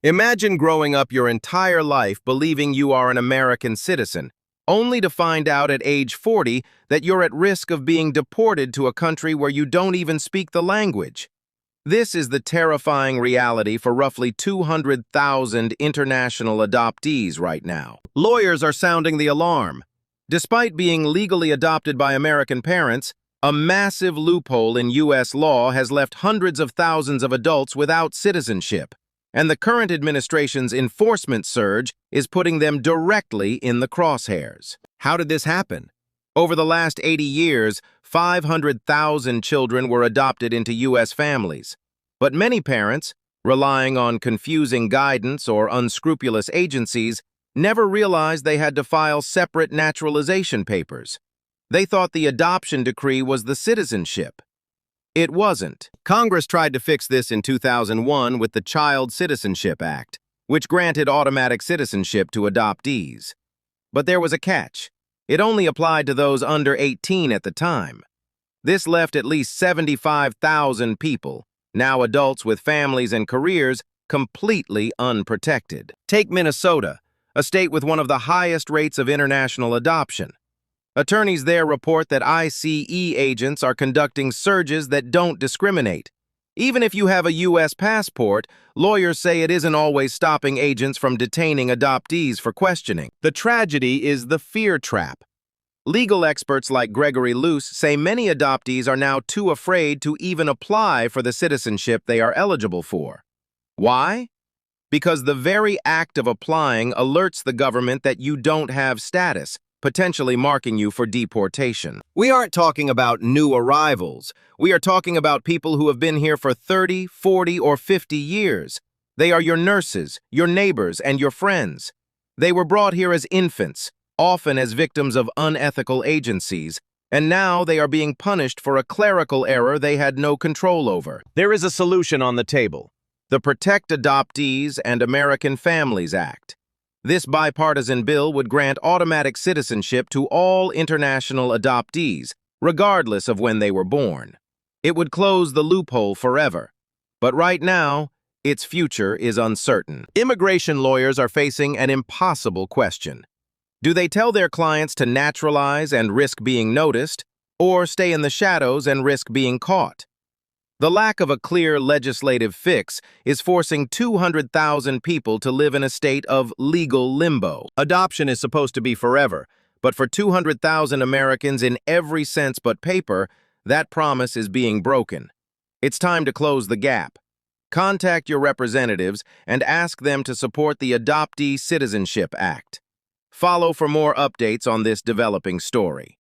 Imagine growing up your entire life believing you are an American citizen, only to find out at age 40 that you're at risk of being deported to a country where you don't even speak the language. This is the terrifying reality for roughly 200,000 international adoptees right now. Lawyers are sounding the alarm. Despite being legally adopted by American parents, a massive loophole in U.S. law has left hundreds of thousands of adults without citizenship, and the current administration's enforcement surge is putting them directly in the crosshairs. How did this happen? Over the last 80 years, 500,000 children were adopted into U.S. families, but many parents, relying on confusing guidance or unscrupulous agencies, never realized they had to file separate naturalization papers. They thought the adoption decree was the citizenship. It wasn't. Congress tried to fix this in 2001 with the Child Citizenship Act, which granted automatic citizenship to adoptees. But there was a catch. It only applied to those under 18 at the time. This left at least 75,000 people, now adults with families and careers, completely unprotected. Take Minnesota, a state with one of the highest rates of international adoption. Attorneys there report that ICE agents are conducting searches that don't discriminate. Even if you have a U.S. passport, lawyers say it isn't always stopping agents from detaining adoptees for questioning. The tragedy is the fear trap. Legal experts like Gregory Luce say many adoptees are now too afraid to even apply for the citizenship they are eligible for. Why? Because the very act of applying alerts the government that you don't have status, potentially marking you for deportation. We aren't talking about new arrivals. We are talking about people who have been here for 30, 40, or 50 years. They are your nurses, your neighbors, and your friends. They were brought here as infants, often as victims of unethical agencies, and now they are being punished for a clerical error they had no control over. There is a solution on the table: the Protect Adoptees and American Families Act. This bipartisan bill would grant automatic citizenship to all international adoptees, regardless of when they were born. It would close the loophole forever. But right now, its future is uncertain. Immigration lawyers are facing an impossible question. Do they tell their clients to naturalize and risk being noticed, or stay in the shadows and risk being caught? The lack of a clear legislative fix is forcing 200,000 people to live in a state of legal limbo. Adoption is supposed to be forever, but for 200,000 Americans in every sense but paper, that promise is being broken. It's time to close the gap. Contact your representatives and ask them to support the Adoptee Citizenship Act. Follow for more updates on this developing story.